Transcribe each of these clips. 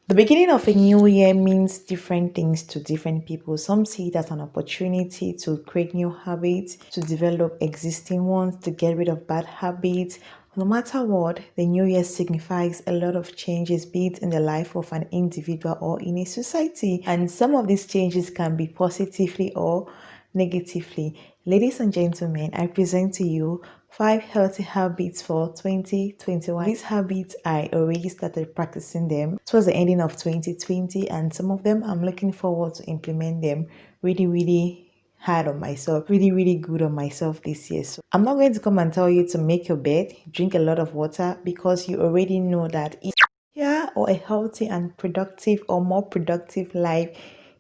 The beginning of a new year means different things to different people. Some see it as an opportunity to create new habits, to develop existing ones, to get rid of bad habits. No matter what, the new year signifies a lot of changes, be it in the life of an individual or in a society. And some of these changes can be positively or negatively. Ladies and gentlemen, I present to you 5 healthy habits for 2021. These habits, I already started practicing them towards the ending of 2020, and some of them I'm looking forward to implement them really hard on myself, really good on myself this year. So I'm not going to come and tell you to make your bed, drink a lot of water, because you already know that or a healthy and productive or more productive life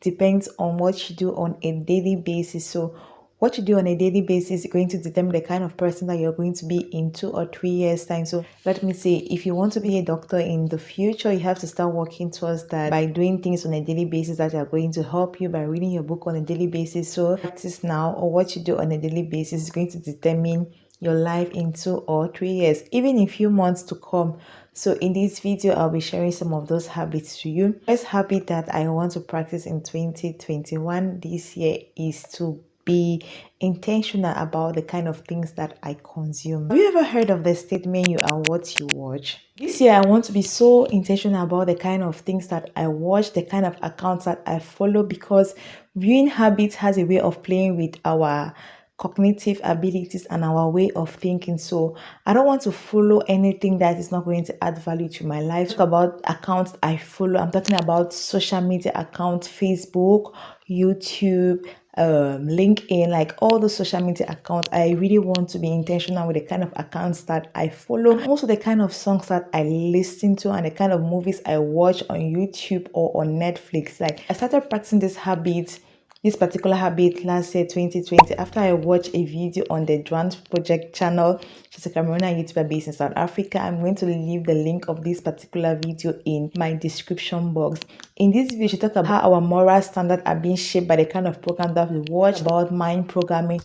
depends on what you do on a daily basis. So what you do on a daily basis is going to determine the kind of person that you're going to be in 2 or 3 years time. So let me say, if you want to be a doctor in the future, you have to start working towards that by doing things on a daily basis that are going to help you, by reading your book on a daily basis. So practice now, or what you do on a daily basis is going to determine your life in 2 or 3 years, even in few months to come. So in this video, I'll be sharing some of those habits to you. First habit that I want to practice in 2021 this year is to be intentional about the kind of things that I consume. Have you ever heard of the statement, you are what you watch? This year, I want to be so intentional about the kind of things that I watch, the kind of accounts that I follow, because viewing habits has a way of playing with our cognitive abilities and our way of thinking. So I don't want to follow anything that is not going to add value to my life. Talk about accounts I follow. I'm talking about social media accounts, Facebook, YouTube, LinkedIn, like all the social media accounts. I really want to be intentional with the kind of accounts that I follow, and also the kind of songs that I listen to, and the kind of movies I watch on YouTube or on Netflix. Like, I started practicing this particular habit last year 2020 after I watched a video on the Drums Project channel. She's a Cameroonian YouTuber based in South Africa. I'm going to leave the link of this particular video in my description box. In this video, she talked about how our moral standards are being shaped by the kind of program that we watch, about mind programming.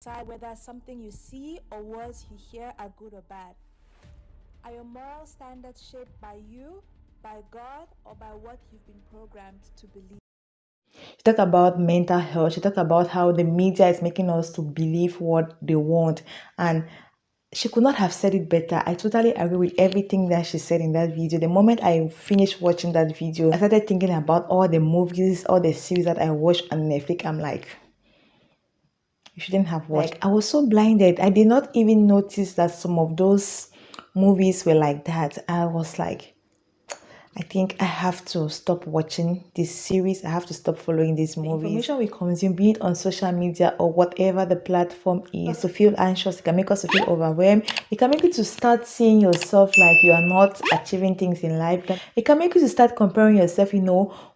Decide whether something you see or words you hear are good or bad. Are your moral standards shaped by you, by God, or by what you've been programmed to believe? She talked about mental health. She talked about how the media is making us to believe what they want, and she could not have said it better. I totally agree with everything that she said in that video. The moment I finished watching that video, I started thinking about all the movies, all the series that I watched on Netflix. I'm like, you shouldn't have watched. Like, I was so blinded. I did not even notice that some of those movies were like that. I was like, I think I have to stop watching this series. I have to stop following these movies. The information we consume, be it on social media or whatever the platform is, to feel anxious, it can make us to feel overwhelmed. It can make you to start seeing yourself like you are not achieving things in life. It can make you to start comparing yourself,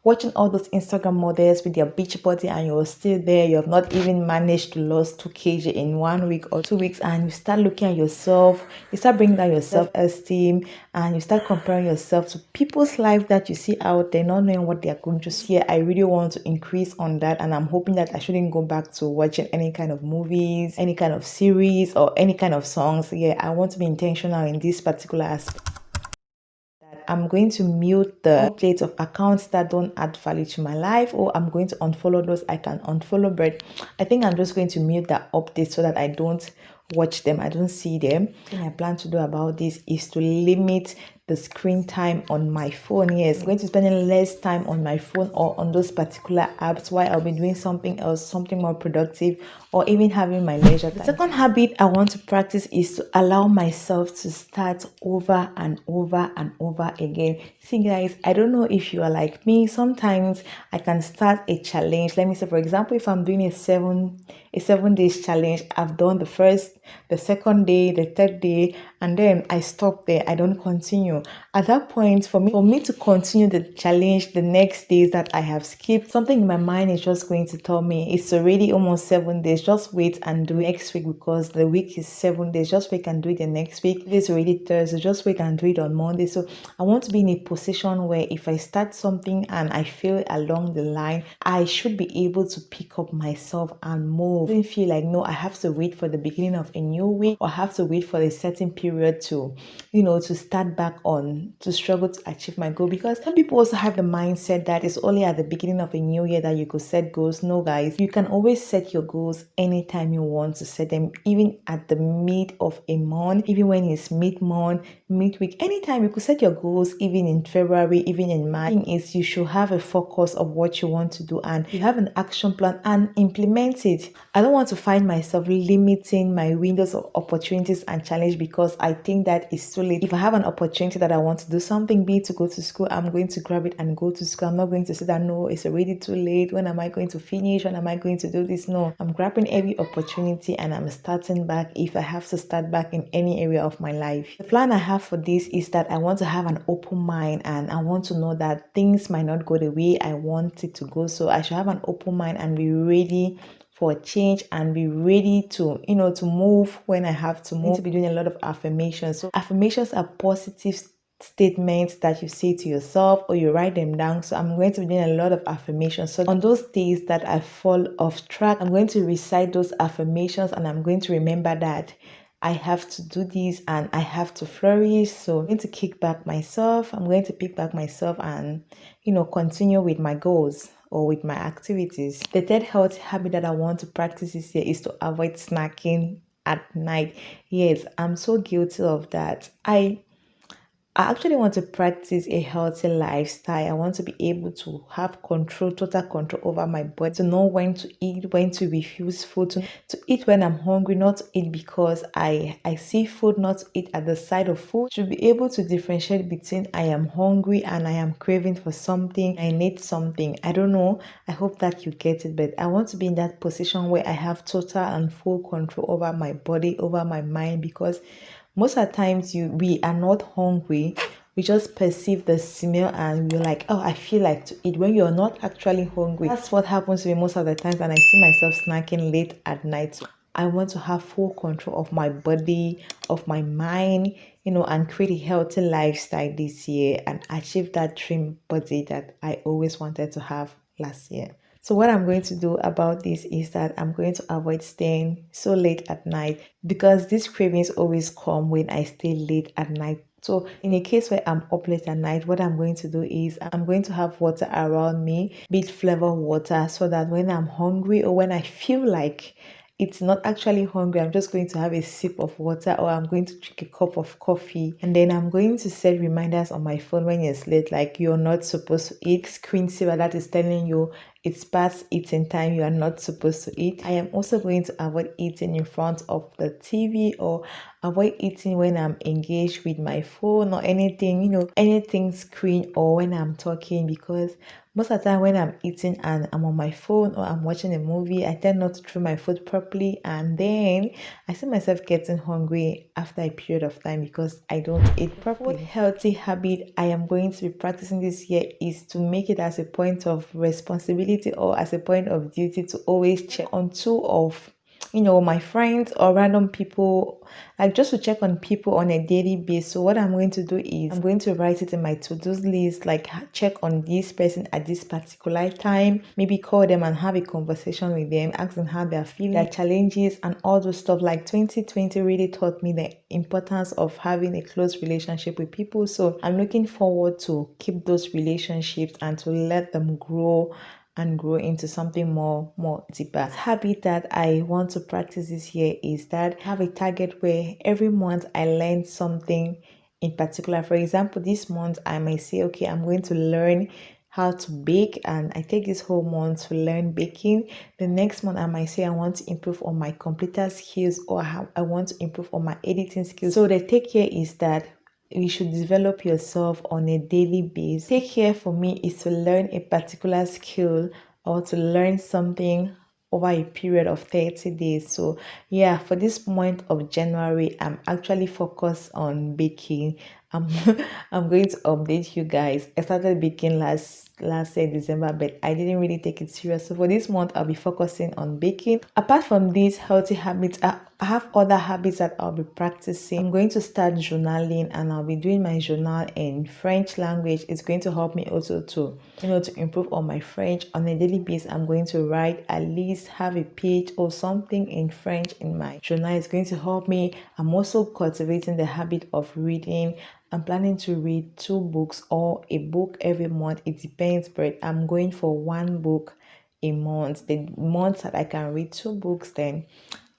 watching all those Instagram models with their beach body, and you're still there. You have not even managed to lose 2 kg in 1 week or 2 weeks, and you start looking at yourself. You start bringing down your self-esteem, and you start comparing yourself to people's life that you see out there, not knowing what they are going to see. I really want to increase on that, and I'm hoping that I shouldn't go back to watching any kind of movies, any kind of series, or any kind of songs. I want to be intentional in this particular aspect. I'm going to mute the updates of accounts that don't add value to my life, or I'm going to unfollow those I can unfollow, but I think I'm just going to mute that update so that I don't watch them, I don't see them. The thing I plan to do about this is to limit the screen time on my phone. Yes, I'm going to spend less time on my phone or on those particular apps while I'll be doing something else, something more productive, or even having my leisure time. The second habit I want to practice is to allow myself to start over and over and over again. See guys, I don't know if you are like me. Sometimes I can start a challenge. Let me say, for example, if I'm doing a 7 days challenge, I've done the first, the second day, the third day, and then I stop there. I don't continue. At that point, for me to continue the challenge the next days that I have skipped, something in my mind is just going to tell me it's already almost 7 days. Just wait and do it next week, because the week is 7 days. Just wait and do it the next week. It's already Thursday. Just wait and do it on Monday. So I want to be in a position where if I start something and I fail along the line, I should be able to pick up myself and move. move. I didn't feel like, no, I have to wait for the beginning of a new week, or I have to wait for a certain period to, to start back on, to struggle to achieve my goal. Because some people also have the mindset that it's only at the beginning of a new year that you could set goals. No, guys, you can always set your goals anytime you want to set them, even at the mid of a month, even when it's mid-month, midweek, anytime you could set your goals, even in February, even in March. The thing is, you should have a focus of what you want to do, and you have an action plan and implement it. I don't want to find myself limiting my windows of opportunities and challenge because I think that it's too late. If I have an opportunity that I want to do something, be it to go to school, I'm going to grab it and go to school. I'm not going to say that, no, it's already too late. When am I going to finish? When am I going to do this? No, I'm grabbing every opportunity and I'm starting back if I have to start back in any area of my life. The plan I have for this is that I want to have an open mind, and I want to know that things might not go the way I want it to go. So I should have an open mind and be ready for a change, and be ready to to move when I have to move. I need to be doing a lot of affirmations. So affirmations are positive statements that you say to yourself, or you write them down. So I'm going to be doing a lot of affirmations. So on those days that I fall off track, I'm going to recite those affirmations, and I'm going to remember that I have to do this and I have to flourish. So I'm going to kick back myself. I'm going to pick back myself and, continue with my goals or with my activities. The third healthy habit that I want to practice this year is to avoid snacking at night. Yes, I'm so guilty of that. I actually want to practice a healthy lifestyle. I want to be able to have control, total control over my body, to know when to eat, when to refuse food, to eat when I'm hungry, not to eat because I see food, not to eat at the side of food. To be able to differentiate between I am hungry and I am craving for something, I need something. I don't know. I hope that you get it, but I want to be in that position where I have total and full control over my body, over my mind, because most of the times we are not hungry. We just perceive the smell and we're like, oh, I feel like to eat, when you're not actually hungry. That's what happens to me most of the times, and I see myself snacking late at night. So I want to have full control of my body, of my mind, and create a healthy lifestyle this year and achieve that dream body that I always wanted to have last year. So what I'm going to do about this is that I'm going to avoid staying so late at night, because these cravings always come when I stay late at night. So in a case where I'm up late at night, what I'm going to do is I'm going to have water around me, be it flavored water, so that when I'm hungry or when I feel like it's not actually hungry, I'm just going to have a sip of water, or I'm going to drink a cup of coffee, and then I'm going to set reminders on my phone when it's late, like you're not supposed to eat, screensaver that is telling you it's past eating time, you are not supposed to eat. I am also going to avoid eating in front of the TV, or avoid eating when I'm engaged with my phone or anything, anything screen, or when I'm talking, because most of the time when I'm eating and I'm on my phone or I'm watching a movie, I tend not to chew my food properly, and then I see myself getting hungry after a period of time because I don't eat properly. What healthy habit I am going to be practicing this year is to make it as a point of responsibility or as a point of duty to always check on two of my friends or random people, like just to check on people on a daily basis. So what I'm going to do is I'm going to write it in my to-do list, like check on this person at this particular time, maybe call them and have a conversation with them, ask them how they're feeling, their challenges and all those stuff. Like 2020 really taught me the importance of having a close relationship with people. So I'm looking forward to keep those relationships and to let them grow and grow into something more deeper. Habit that I want to practice this year is that I have a target where every month I learn something in particular. For example, this month I might say, okay, I'm going to learn how to bake, and I take this whole month to learn baking. The next month I might say I want to improve on my computer skills, or how I want to improve on my editing skills. So the take care is that you should develop yourself on a daily basis. Take care for me is to learn a particular skill or to learn something over a period of 30 days. So yeah, for this month of January, I'm actually focused on baking. I'm I'm going to update you guys. I started baking last year December, but I didn't really take it serious. So for this month, I'll be focusing on baking. Apart from these healthy habits, I have other habits that I'll be practicing. I'm going to start journaling, and I'll be doing my journal in French language. It's going to help me also to to improve on my French. On a daily basis, I'm going to write at least have a page or something in French in my journal. It's going to help me. I'm also cultivating the habit of reading. I'm planning to read 2 books or a book every month. It depends, but I'm going for 1 book a month. The months that I can read 2 books, then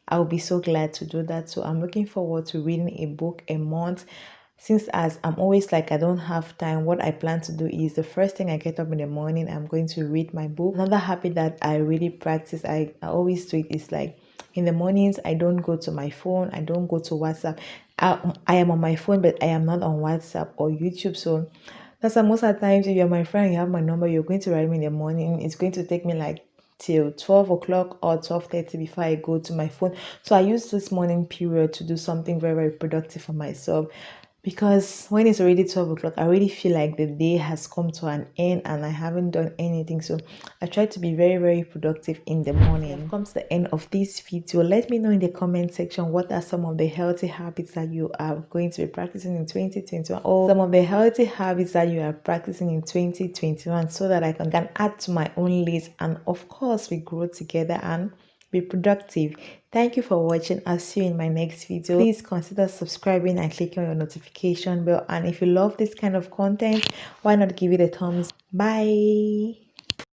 I'll be so glad to do that. So I'm looking forward to reading a book a month. Since as I'm always like I don't have time, what I plan to do is the first thing I get up in the morning, I'm going to read my book. Another habit that I really practice, I always do it, is like in the mornings I don't go to my phone, I don't go to WhatsApp. I am on my phone, but I am not on WhatsApp or YouTube. So that's why most of the times, if you're my friend, you have my number, you're going to write me in the morning. It's going to take me like till 12 o'clock or 12:30 before I go to my phone. So I use this morning period to do something very, very productive for myself, because when it's already 12 o'clock, I already feel like the day has come to an end and I haven't done anything. So I try to be very, very productive in the morning. I've come to the end of this video. Let me know in the comment section what are some of the healthy habits that you are going to be practicing in 2021, or some of the healthy habits that you are practicing in 2021, so that I can add to my own list, and of course we grow together and be productive. Thank you for watching. I'll see you in my next video. Please consider subscribing and clicking on your notification bell, and if you love this kind of content, why not give it a thumbs up. Bye.